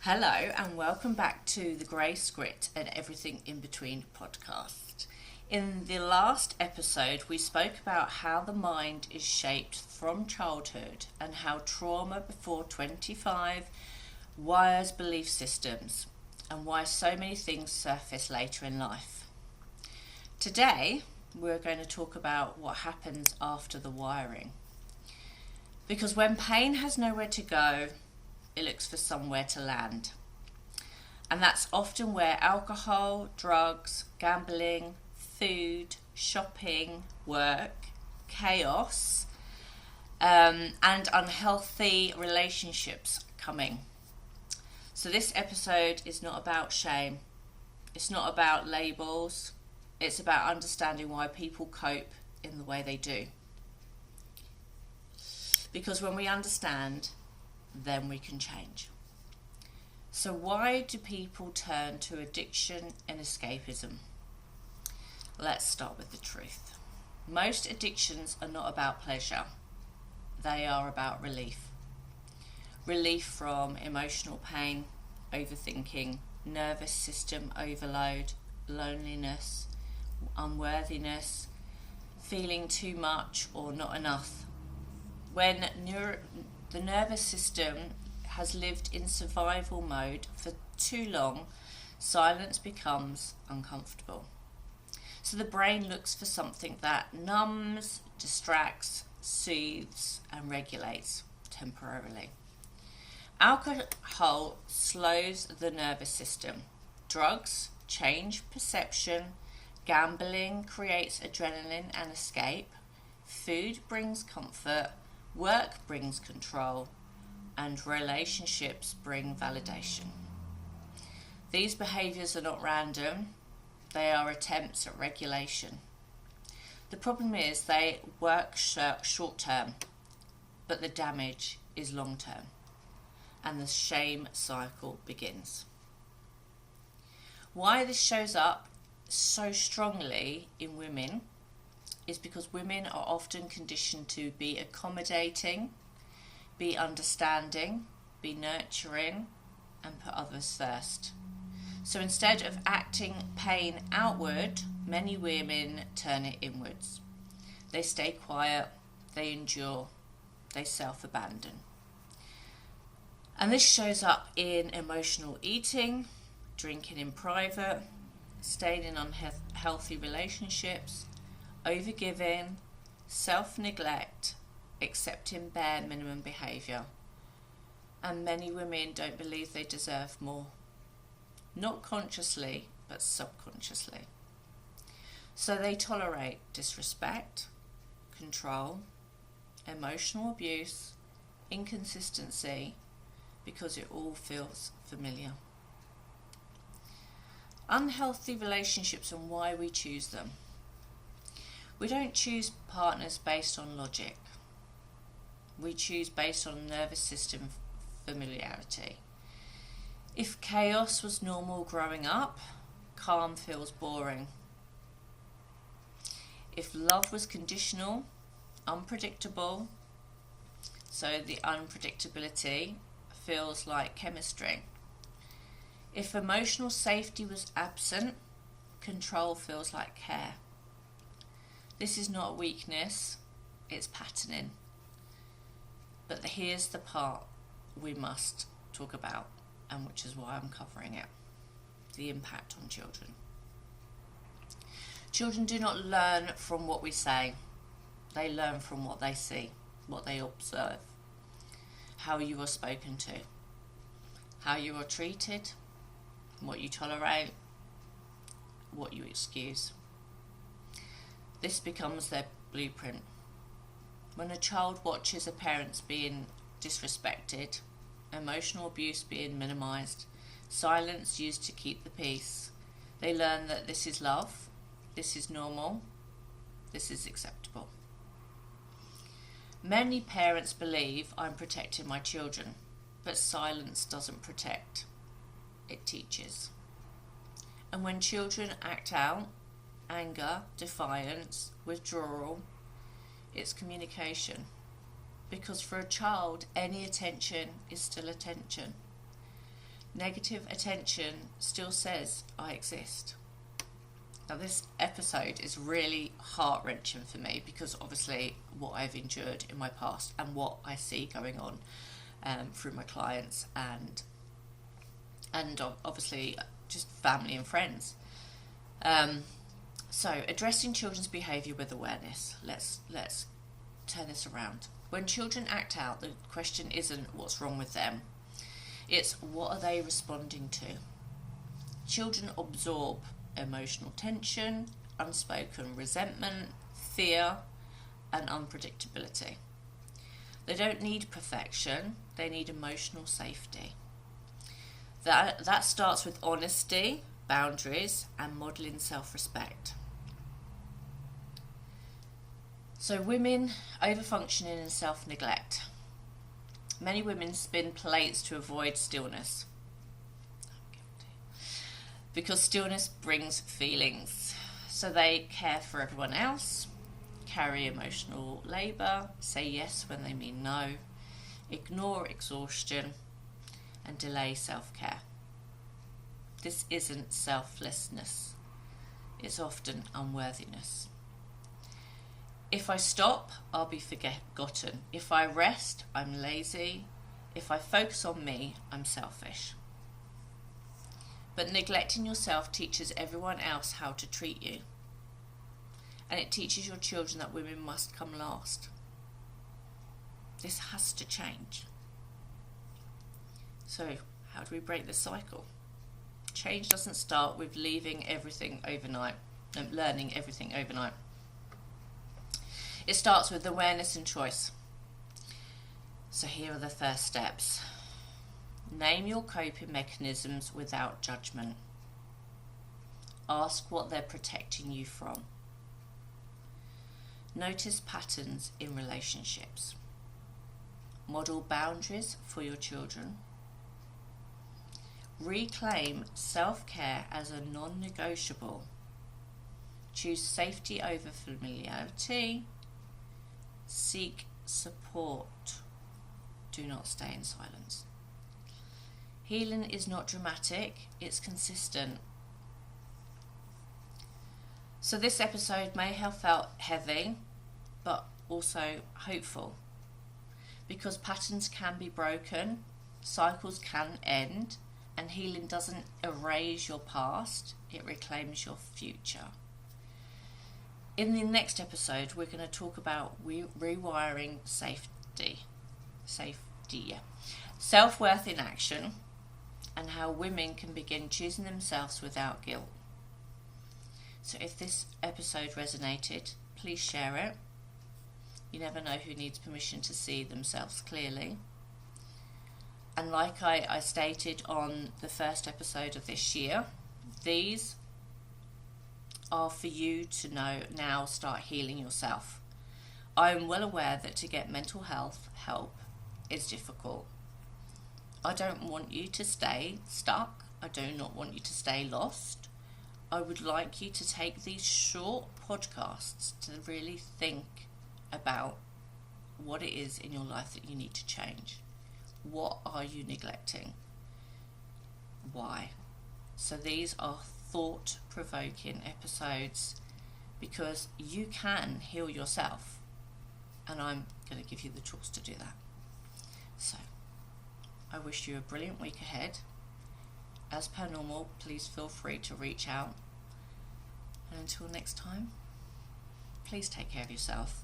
Hello and welcome back to the Grey Script and Everything in Between podcast. In the last episode, we spoke about how the mind is shaped from childhood and how trauma before 25 wires belief systems and why so many things surface later in life. Today, we're going to talk about what happens after the wiring. Because when pain has nowhere to go, it looks for somewhere to land. And that's often where alcohol, drugs, gambling, food, shopping, work, chaos, and unhealthy relationships coming. So this episode is not about shame. It's not about labels. It's about understanding why people cope in the way they do. Because when we understand, then we can change. So why do people turn to addiction and escapism? Let's start with the truth. Most addictions are not about pleasure. They are about relief. Relief from emotional pain, overthinking, nervous system overload, loneliness, unworthiness, feeling too much or not enough. When the nervous system has lived in survival mode for too long, silence becomes uncomfortable. So the brain looks for something that numbs, distracts, soothes, and regulates temporarily. Alcohol slows the nervous system. Drugs change perception. Gambling creates adrenaline and escape. Food brings comfort. Work brings control, and relationships bring validation. These behaviours are not random, they are attempts at regulation. The problem is they work short term, but the damage is long term, and the shame cycle begins. Why this shows up so strongly in women is because women are often conditioned to be accommodating, be understanding, be nurturing, and put others first. So instead of acting pain outward, many women turn it inwards. They stay quiet, they endure, they self-abandon. And this shows up in emotional eating, drinking in private, staying in unhealthy relationships, overgiving, self-neglect, accepting bare minimum behaviour. And many women don't believe they deserve more. Not consciously, but subconsciously. So they tolerate disrespect, control, emotional abuse, inconsistency, because it all feels familiar. Unhealthy relationships and why we choose them. We don't choose partners based on logic. We choose based on nervous system familiarity. If chaos was normal growing up, calm feels boring. If love was conditional, unpredictable, so the unpredictability feels like chemistry. If emotional safety was absent, control feels like care. This is not weakness, it's patterning. But here's the part we must talk about, and which is why I'm covering it. The impact on children. Children do not learn from what we say. They learn from what they see, what they observe, how you are spoken to, how you are treated, what you tolerate, what you excuse. This becomes their blueprint. When a child watches a parent being disrespected, emotional abuse being minimised, silence used to keep the peace, they learn that this is love, this is normal, this is acceptable. Many parents believe I'm protecting my children, but silence doesn't protect, it teaches. And when children act out, anger, defiance, withdrawal, it's communication. Because for a child, any attention is still attention. Negative attention still says, I exist. Now this episode is really heart-wrenching for me because obviously what I've endured in my past and what I see going on through my clients and obviously just family and friends. So addressing children's behaviour with awareness. Let's turn this around. When children act out, the question isn't what's wrong with them. It's what are they responding to? Children absorb emotional tension, unspoken resentment, fear, and unpredictability. They don't need perfection, they need emotional safety. That starts with honesty, boundaries, and modelling self-respect. So women overfunctioning and self-neglect. Many women spin plates to avoid stillness. Because stillness brings feelings. So they care for everyone else, carry emotional labour, say yes when they mean no, ignore exhaustion, and delay self-care. This isn't selflessness. It's often unworthiness. If I stop, I'll be forgotten. If I rest, I'm lazy. If I focus on me, I'm selfish. But neglecting yourself teaches everyone else how to treat you. And it teaches your children that women must come last. This has to change. So, how do we break this cycle? Change doesn't start with leaving everything overnight and learning everything overnight. It starts with awareness and choice. So here are the first steps. Name your coping mechanisms without judgment. Ask what they're protecting you from. Notice patterns in relationships. Model boundaries for your children. Reclaim self-care as a non-negotiable. Choose safety over familiarity. Seek support. Do not stay in silence. Healing is not dramatic, it's consistent. So this episode may have felt heavy, but also hopeful. Because patterns can be broken, cycles can end, and healing doesn't erase your past, it reclaims your future. In the next episode, we're going to talk about rewiring safety, self-worth in action, and how women can begin choosing themselves without guilt. So if this episode resonated, please share it. You never know who needs permission to see themselves clearly. And like I stated on the first episode of this year, these are for you to know now, start healing yourself. I am well aware that to get mental health help is difficult. I don't want you to stay stuck. I do not want you to stay lost. I would like you to take these short podcasts to really think about what it is in your life that you need to change. What are you neglecting? Why? So these are thought-provoking episodes because you can heal yourself, and I'm going to give you the tools to do that. So I wish you a brilliant week ahead. As per normal, please feel free to reach out, and until next time, please take care of yourself.